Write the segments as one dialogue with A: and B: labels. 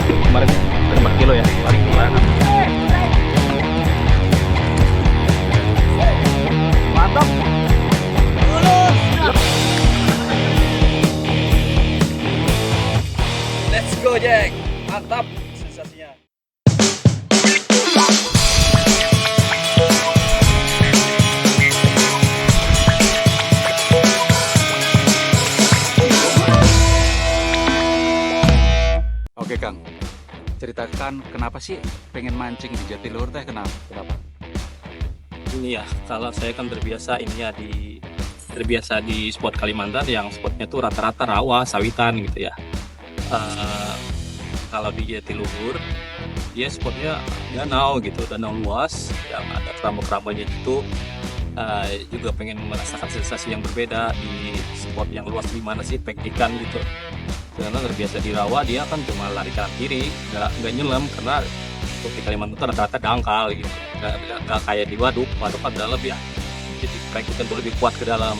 A: Kemarin 4 kilo ya, paling belakang. Mantap. Let's go Jack, mantap sensasinya. Oke Kang, ceritakan kenapa sih pengen mancing di Jatiluhur teh, kenapa?
B: Ini ya, kalau saya kan terbiasa di spot Kalimantan yang spotnya tuh rata-rata rawa, sawitan gitu ya. Kalau di Jatiluhur dia spotnya danau gitu, danau luas yang ada keramba-kerambanya gitu. Juga pengen merasakan sensasi yang berbeda di spot yang luas, di mana sih ikan gitu. Karena terbiasa di rawa dia kan cuma lari kanan kiri, nggak nyelam, karena di Kalimantan itu rata-rata dangkal gitu, nggak kayak di waduk kan dalam ya, jadi ikan tuh lebih kuat ke dalam.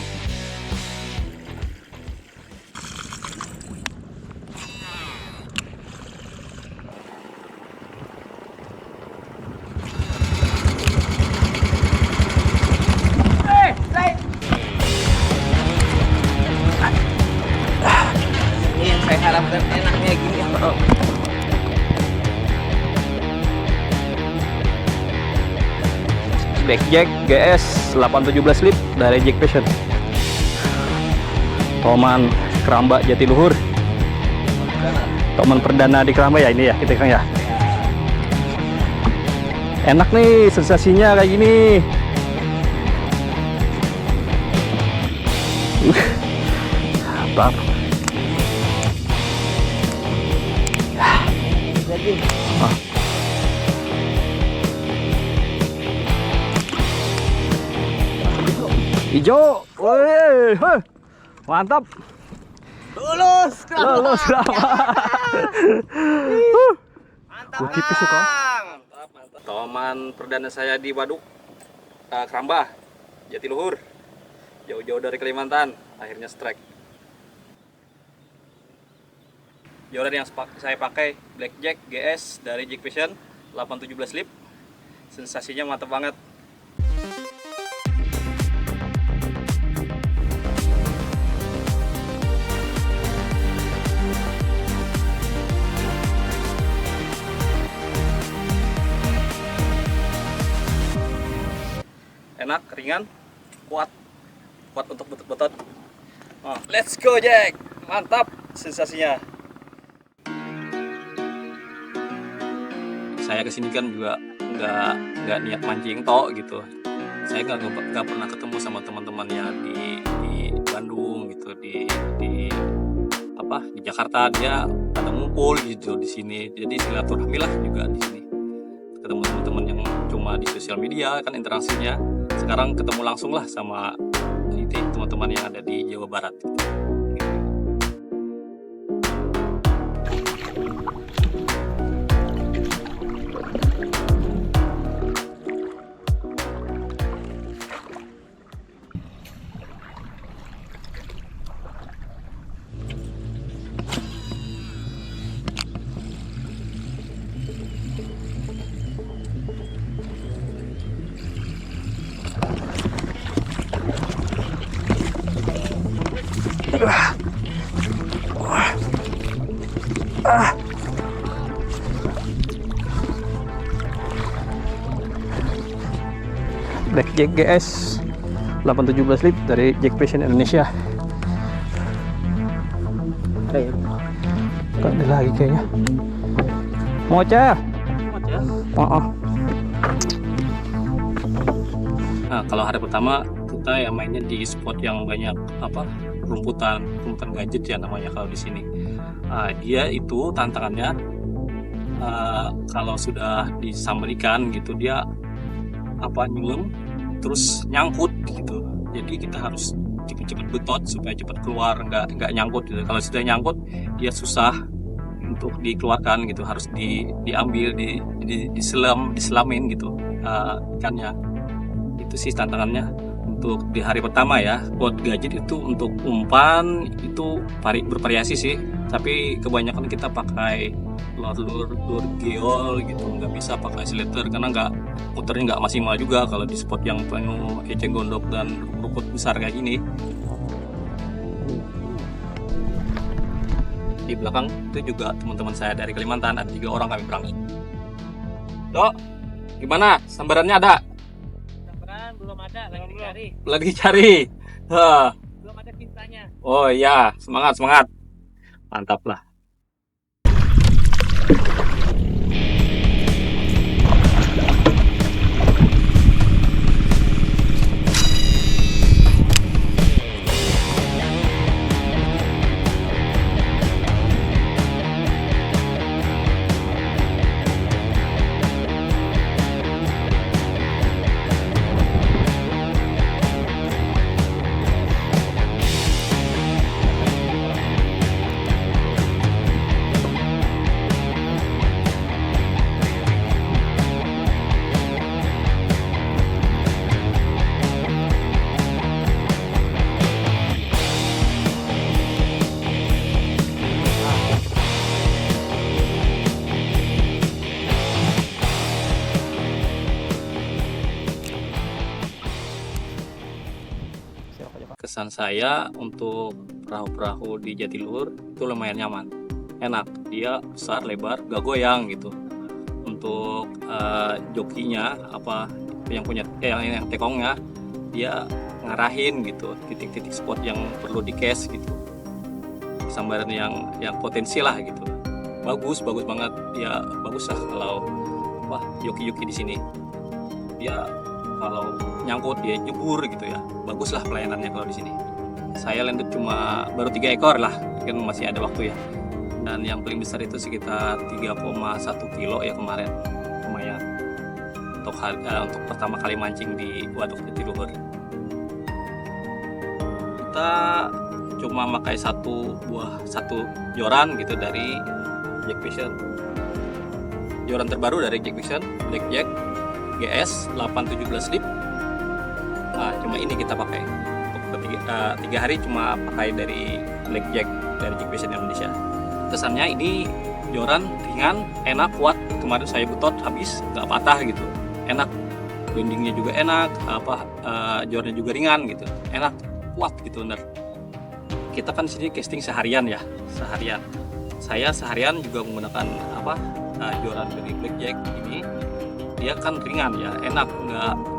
C: Ini yang saya harapkan enaknya gini.
A: Blackjack GS 817 lip dari Jack Passion. Toman keramba Jatiluhur. Toman perdana di keramba ya ini ya kita Kang ya. Enak nih sensasinya kayak gini. Bang. Hijau, woi, mantap.
C: Lulus
A: Lolos keramba.
C: Mantap.
A: Tipis suka.
B: Mantap. Toman perdana saya di waduk keramba Jatiluhur, jauh-jauh dari Kalimantan, akhirnya strike. Joran yang saya pakai Blackjack GS dari Jack Passion 817 lip, sensasinya mantap banget. Enak, ringan, kuat untuk betot-betot. Let's go Jack, mantap sensasinya. Saya kesini kan juga nggak niat mancing tok gitu. Saya nggak pernah ketemu sama teman-temannya di Bandung gitu, di Jakarta. Dia pada ngumpul gitu di sini, jadi silaturahmi lah juga di sini. Ketemu teman-teman yang cuma di sosial media kan interaksinya. Sekarang ketemu langsung lah sama teman-teman yang ada di Jawa Barat.
A: Blackjack GS 817 lip dari Jack Passion Indonesia. Gak ada lagi kayaknya. Mocah.
B: Nah, kalau hari pertama kita ya mainnya di spot yang banyak rumputan gadget ya namanya kalau di sini. Dia itu tantangannya kalau sudah disambal ikan gitu dia nyelem terus nyangkut gitu. Jadi kita harus cepet-cepet betot supaya cepat keluar, nggak nyangkut gitu. Kalau sudah nyangkut dia susah untuk dikeluarkan gitu, harus diambil, diselamin gitu ikannya. Itu sih tantangannya untuk di hari pertama ya. Buat gadget itu untuk umpan itu bervariasi sih, tapi kebanyakan kita pakai lure geol gitu, nggak bisa pakai sliotar karena muternya nggak maksimal juga kalau di spot yang penuh eceng gondok dan rumput besar kayak gini. Di belakang itu juga teman-teman saya dari Kalimantan, ada 3 orang kami berangkat. Dok, gimana? Sambarannya ada?
C: Sambaran belum ada, lagi dicari.
B: Lagi cari.
C: Belum ada tintanya.
B: Oh iya, semangat. Mantap lah. Kesan saya untuk perahu-perahu di Jatiluhur itu lumayan nyaman, enak, dia besar, lebar, gak goyang gitu. Untuk jokinya yang tekongnya dia ngarahin gitu titik-titik spot yang perlu di cast gitu, sambaran yang potensi lah gitu. Bagus banget ya, bagus lah kalau joki-joki di sini. Dia kalau nyangkut dia nyebur gitu ya, bagus lah pelayanannya kalau di sini. Saya landed cuma baru 3 ekor lah, kan masih ada waktu ya. Dan yang paling besar itu sekitar 3,1 kilo ya kemarin, lumayan untuk pertama kali mancing di Waduk Jatiluhur. Kita cuma pakai satu joran gitu dari Jack Vision, joran terbaru dari Jack Vision, Blackjack GS 817 slip. Nah, cuma ini kita pakai untuk 3 hari, cuma pakai dari Blackjack dari Jack Vision Indonesia. Kesannya ini joran ringan, enak, kuat. Kemarin saya betot habis, nggak patah gitu, enak. Bendingnya juga enak, jorannya juga ringan gitu, enak, kuat gitu bener. Kita kan sini casting seharian ya, Saya seharian juga menggunakan joran dari Blackjack ini. Dia kan ringan ya, enak,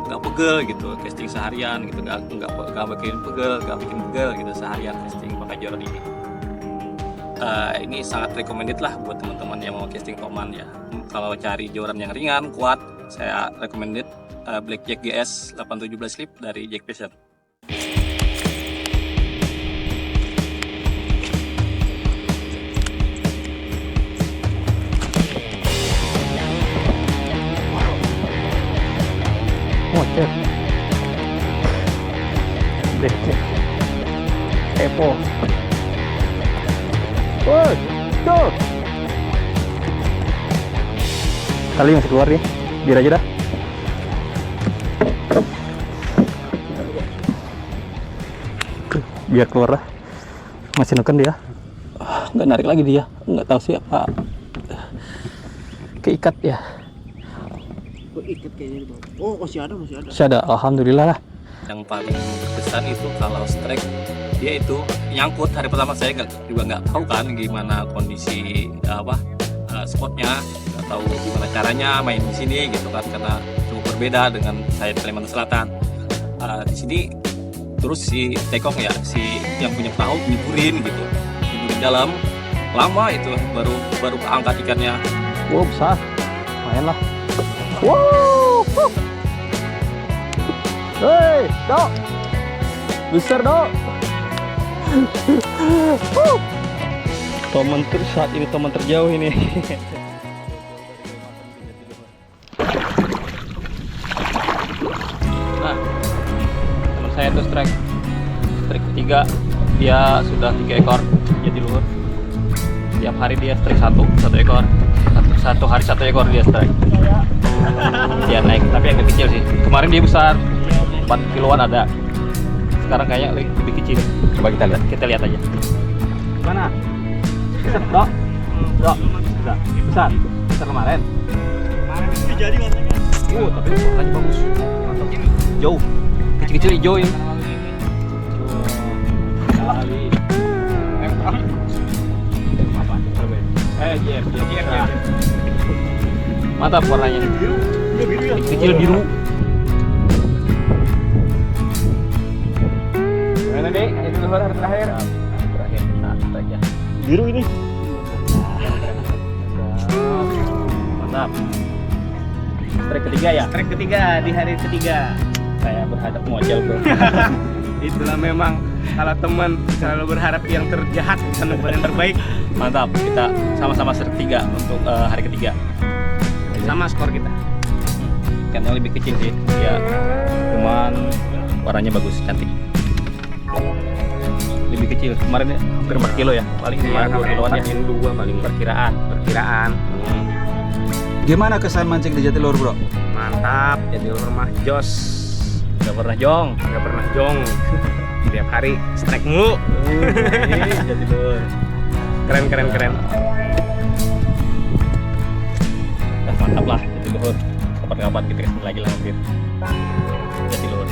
B: nggak pegel gitu, casting seharian gitu, nggak bikin pegel gitu seharian casting pakai joran ini. Ini sangat recommended lah buat teman-teman yang mau casting toman ya. Kalau cari joran yang ringan, kuat, saya recommended Blackjack GS 817 slip dari Jack Vision.
D: Blackjack Epo. Woi, tuh. Kali masih keluar nih, biar aja dah. Biar keluar lah. Masih neken dia. Nggak narik lagi dia, nggak tahu siapa. Keikat ya.
C: Ikat kayaknya. Oh, masih ada.
D: Masih ada, alhamdulillah lah.
B: Yang paling berkesan itu kalau strike, dia itu nyangkut. Hari pertama saya juga nggak tahu kan gimana kondisi spotnya, nggak tahu gimana caranya main di sini gitu kan, karena cukup berbeda dengan saya di Kalimantan Selatan. Di sini terus si tekong ya, si yang punya perahu nyeburin dalam, lama itu baru keangkat ikannya.
D: Wow, besar, lumayan lah. Wow, hei, Dok, besar Dok. Toman saat ini toman terjauh ini. Nah, teman saya itu strike ketiga, dia sudah 3 ekor Jatiluhur. Tiap hari dia strike satu ekor. Satu hari 1 ekor dia strike. Dia naik, tapi yang kecil sih. Kemarin dia besar, 4 kiloan ada. Sekarang kayaknya lebih kecil.
A: Coba kita lihat.
D: Kita lihat aja. Mana? Besar, Dok. Dok. Besar. Besar kemarin.
C: Kemarin itu jadi warnanya.
D: Tapi warnanya bagus. Mantap ini. Jauh. Kecil-kecil hijau ini. Kali. Nah. Mantap warnanya.
C: Biru ya.
D: Kecil biru. Mana dek? Itu nomor terakhir. Terakhir. Nah, saja.
C: Biru ini.
D: Mantap. Strike ketiga ya?
C: Trek ketiga di hari ketiga.
D: Saya berhadap model bro.
C: Itulah memang kalau teman selalu berharap yang terjahat bukan yang terbaik.
D: Mantap. Kita sama-sama strike 3 untuk hari ketiga.
C: Sama skor kita.
D: Ikannya lebih kecil sih. Ya, cuman warnanya bagus, cantik. Lebih kecil. Kemarin ya, hampir 4 kilo ya. Paling
C: Iya,
D: 2 kiloan ya.
C: 2 paling
D: Perkiraan.
A: Gimana kesan mancing di Jatilur, bro?
C: Mantap, jadi rumah jos.
D: Gak pernah jong.
C: Gak pernah jong. Tiap hari strike mulu.
D: Jadi lur.
C: Keren.
D: Nah, mantap lah. Jadi lur. Kapan-kapan kita kesini lagi lah mampir. Jadi lur.